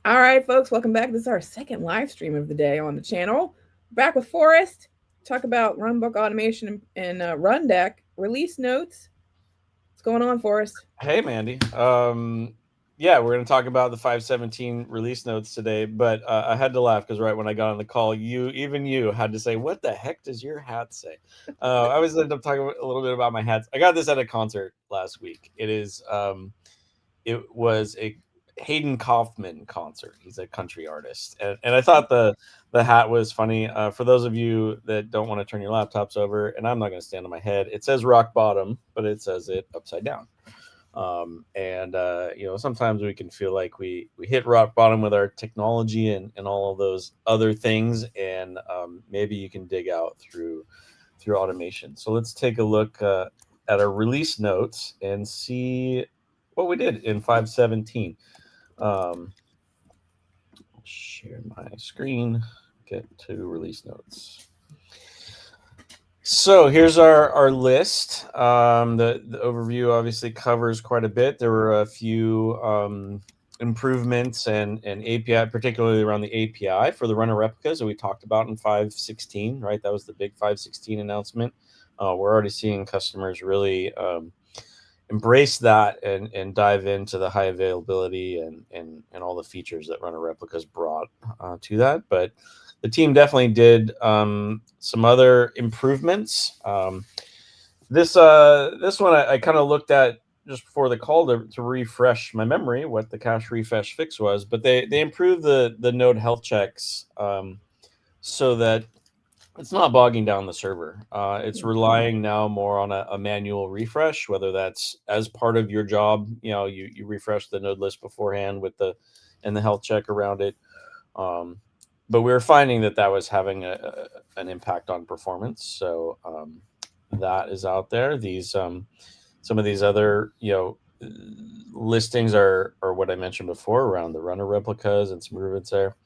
All right, folks, welcome back. This is our second live stream of the day on the channel. Back with Forrest. Talk about Runbook automation and Rundeck release notes. What's going on, Forrest? Hey, Mandy. Yeah, we're going to talk about the 517 release notes today, but I had to laugh because right when I got on the call, even you, had to say, "What the heck does your hat say?" I always end up talking a little bit about my hats. I got this at a concert last week. It was a Hayden Kaufman concert. He's a country artist, and I thought the hat was funny. For those of you that don't want to turn your laptops over, and I'm not going to stand on my head, it says rock bottom, but it says it upside down. Sometimes we can feel like we hit rock bottom with our technology and all of those other things, and maybe you can dig out through automation. So let's take a look at our release notes and see what we did in 517. um, Share my screen, get to release notes. So here's our list. The overview obviously covers quite a bit. There were a few improvements and API, particularly around the API for the runner replicas that we talked about in 516, right? That was the big 516 announcement. We're already seeing customers really embrace that and dive into the high availability and all the features that runner replicas brought to that. But the team definitely did some other improvements. This one I kind of looked at just before the call to refresh my memory what the cache refresh fix was, but they improved the node health checks so that it's not bogging down the server. It's relying now more on a manual refresh, whether that's as part of your job. You refresh the node list beforehand with the health check around it. Um, but we were finding that was having an impact on performance. So that is out there. These some of these other listings are what I mentioned before around the runner replicas and some improvements there.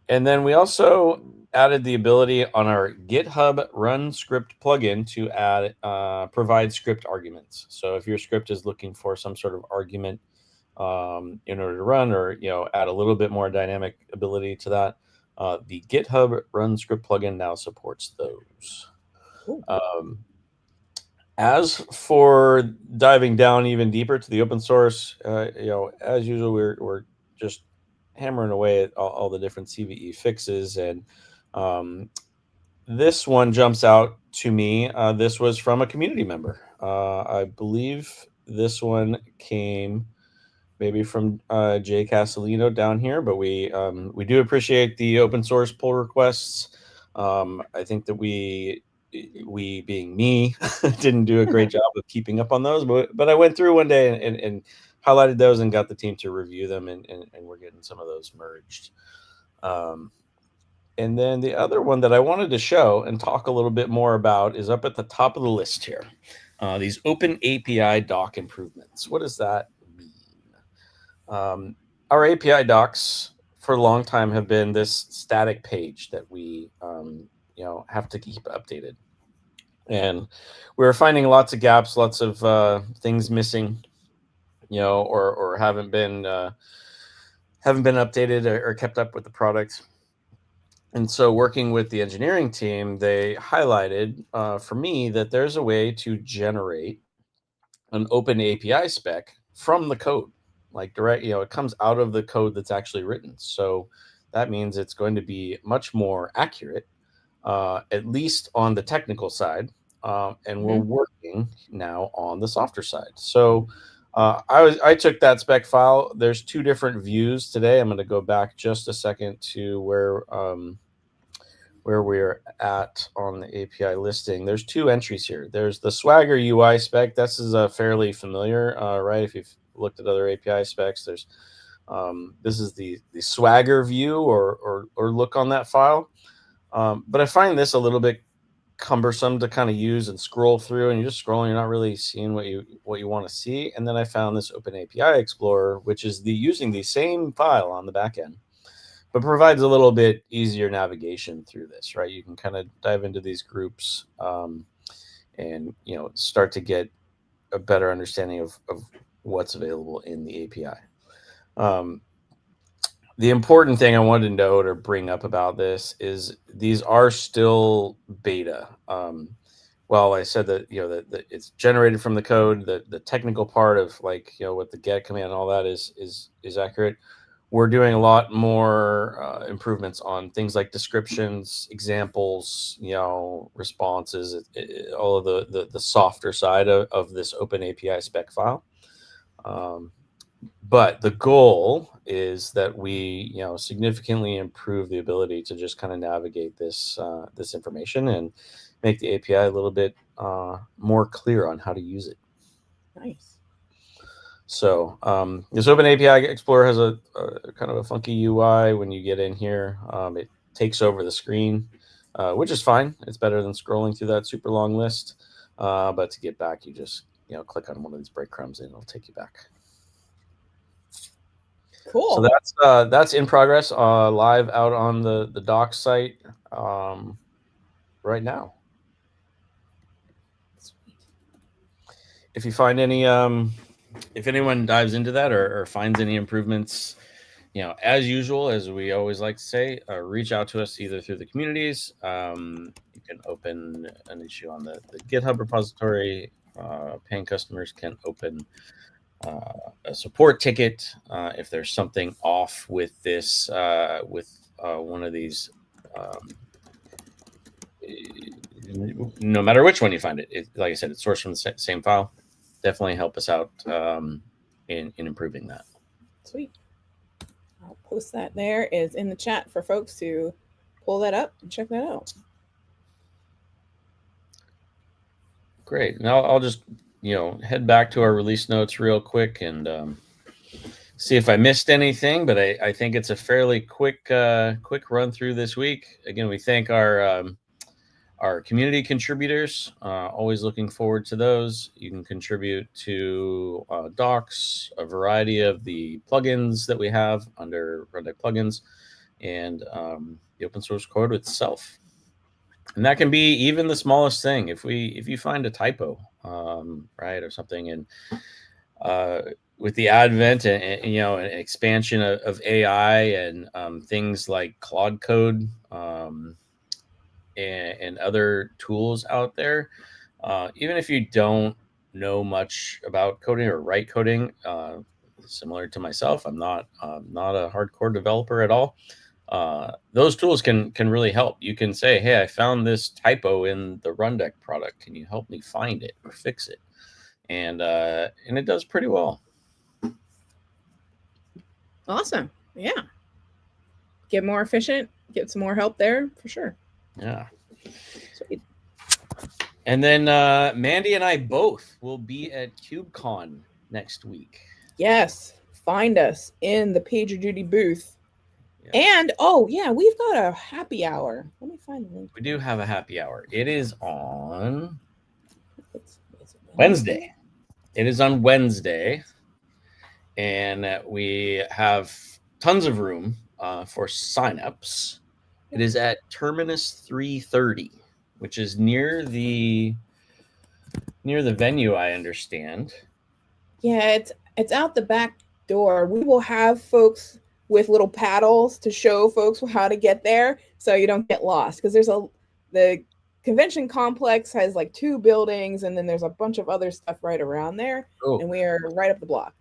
And then we also added the ability on our GitHub Run Script plugin to add provide script arguments. So if your script is looking for some sort of argument in order to run, or add a little bit more dynamic ability to that, the GitHub Run Script plugin now supports those. Cool. As for diving down even deeper to the open source, as usual, we're just hammering away at all the different CVE fixes, and this one jumps out to me. This was from a community member. I believe this one came maybe from Jay Castellino down here, but we do appreciate the open source pull requests. I think that we being me didn't do a great job of keeping up on those, but I went through one day and highlighted those and got the team to review them, and we're getting some of those merged. And then the other one that I wanted to show and talk a little bit more about is up at the top of the list here. These open API doc improvements. What does that mean? Our API docs for a long time have been this static page that we have to keep updated. And we were finding lots of gaps, lots of things missing, or haven't been updated or kept up with the product. And so, working with the engineering team, they highlighted for me that there's a way to generate an open API spec from the code, like direct. It comes out of the code that's actually written. So that means it's going to be much more accurate, at least on the technical side. And we're working now on the softer side. So I took that spec file. There's two different views today. I'm going to go back just a second to where we're at on the API listing. There's two entries here. There's the Swagger UI spec. This is fairly familiar, right? If you've looked at other API specs, there's this is the Swagger view or look on that file. But I find this a little bit cumbersome to kind of use and scroll through, and you're just scrolling, you're not really seeing what you want to see. And then I found this Open API Explorer, which is using the same file on the back end, but provides a little bit easier navigation through this, right? You can kind of dive into these groups and start to get a better understanding of what's available in the API. The important thing I wanted to note or bring up about this is these are still beta. Well, I said that that it's generated from the code. The technical part of what the get command and all that is accurate. We're doing a lot more improvements on things like descriptions, examples, responses, all of the softer side of this Open API spec file. But the goal is that we, significantly improve the ability to just kind of navigate this information and make the API a little bit more clear on how to use it. Nice. So this Open API Explorer has a kind of a funky UI when you get in here. It takes over the screen, which is fine. It's better than scrolling through that super long list. But to get back, you just click on one of these breadcrumbs and it'll take you back. Cool. So that's in progress, live out on the docs site right now. Sweet. If you find any, if anyone dives into that or finds any improvements, as usual, as we always like to say, reach out to us either through the communities. You can open an issue on the GitHub repository. Paying customers can open a support ticket if there's something off with this one of these. No matter which one you find it, like I said, it's sourced from the same file. Definitely help us out in improving that. Sweet. I'll post that there. Is in the chat for folks to pull that up and check that out. Great. Now I'll just head back to our release notes real quick and see if I missed anything. But I think it's a fairly quick run through this week. Again, we thank our community contributors. Always looking forward to those. You can contribute to docs, a variety of the plugins that we have under Rundeck plugins, and the open source code itself. And that can be even the smallest thing. If you find a typo, right, or something, and with the advent and an expansion of AI and things like Claude Code and other tools out there, even if you don't know much about coding or write coding, similar to myself, I'm not a hardcore developer at all. Those tools can really help. You can say, hey, I found this typo in the Rundeck product. Can you help me find it or fix it? And it does pretty well. Awesome. Yeah. Get more efficient, get some more help there for sure. Yeah. Sweet. And then Mandy and I both will be at KubeCon next week. Yes. Find us in the PagerDuty booth. Yeah. And we've got a happy hour. Let me find the link. We do have a happy hour. It is on Wednesday. It is on Wednesday. And we have tons of room for signups. It is at Terminus 330, which is near the venue, I understand. Yeah, it's out the back door. We will have folks with little paddles to show folks how to get there so you don't get lost, because the convention complex has like 2 buildings and then there's a bunch of other stuff right around there. Oh. And we are right up the block.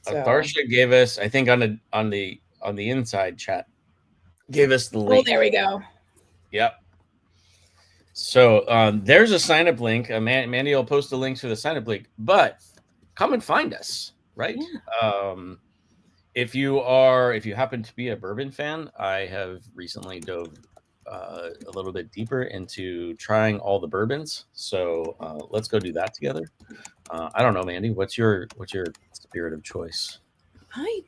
So. Barsha gave us, I think on the inside chat, gave us the link. Oh, there we go. Yep. So there's a sign up link. Mandy will post the links for the sign up link, but come and find us, right? Yeah. If you happen to be a bourbon fan, I have recently dove a little bit deeper into trying all the bourbons. So let's go do that together. I don't know, Mandy, what's your spirit of choice? I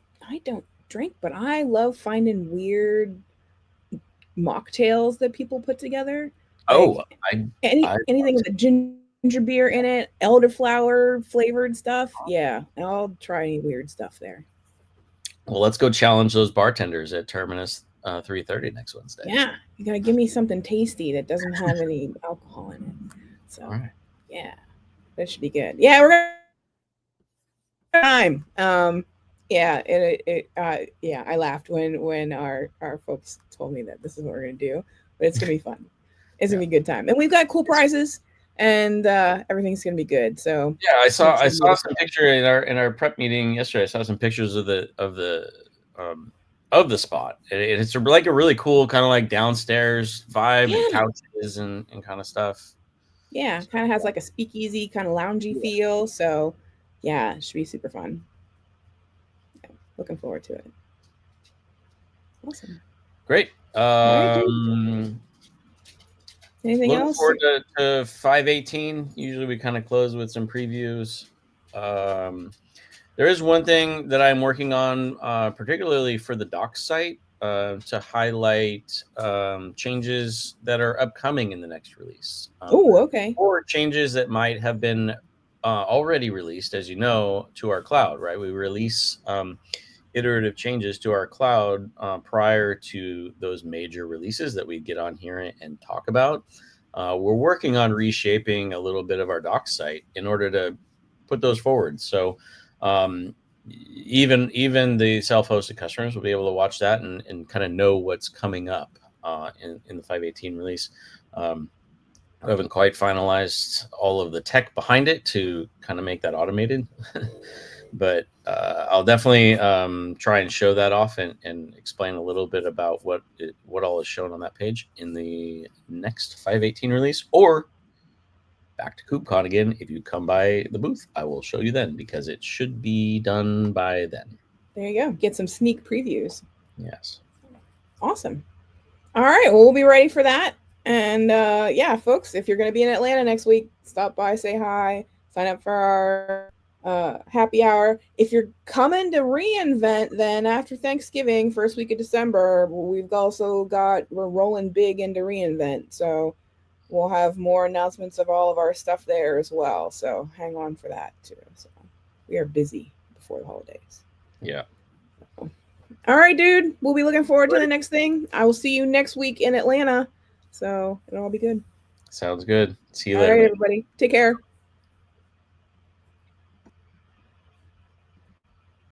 don't drink, but I love finding weird mocktails that people put together. Anything with a ginger beer in it, elderflower flavored stuff. Yeah, I'll try any weird stuff there. Well, let's go challenge those bartenders at Terminus 330 next Wednesday. Yeah, you gotta give me something tasty that doesn't have any alcohol in it. So, all right. Yeah, that should be good. Yeah, we're gonna time. Yeah, yeah, I laughed when our folks told me that this is what we're gonna do, but it's gonna be fun. It's gonna be a good time, and we've got cool prizes, and everything's gonna be good. So Yeah, I just make saw sure you some picture in our prep meeting yesterday. I saw some pictures of the spot. It's like a really cool kind of like downstairs vibe and couches and kind of stuff. Yeah, So, kind of has like a speakeasy kind of loungy feel. So yeah, it should be super fun. Yeah, looking forward to it. Awesome. great. All right, dude. Anything Looking else? forward to 5.18. Usually we kind of close with some previews. There is one thing that I'm working on, particularly for the docs site, to highlight changes that are upcoming in the next release. Oh, okay. Or changes that might have been already released, as you know, to our cloud, right? We release iterative changes to our cloud prior to those major releases that we get on here and talk about. We're working on reshaping a little bit of our docs site in order to put those forward. So even the self-hosted customers will be able to watch that and kind of know what's coming up in the 5.18 release. I haven't quite finalized all of the tech behind it to kind of make that automated, but I'll definitely try and show that off and explain a little bit about what all is shown on that page in the next 5.18 release, or back to KubeCon again. If you come by the booth, I will show you then, because it should be done by then. There you go. Get some sneak previews. Yes. Awesome. All right. Well, we'll be ready for that. And yeah, folks, if you're going to be in Atlanta next week, stop by, say hi, sign up for our happy hour. If you're coming to reInvent, then after Thanksgiving, first week of December, we're rolling big into reInvent. So we'll have more announcements of all of our stuff there as well. So hang on for that too. So we are busy before the holidays. Yeah. All right, dude. We'll be looking forward to the next thing. I will see you next week in Atlanta. So it'll all be good. Sounds good. See you later. All right, everybody. Take care.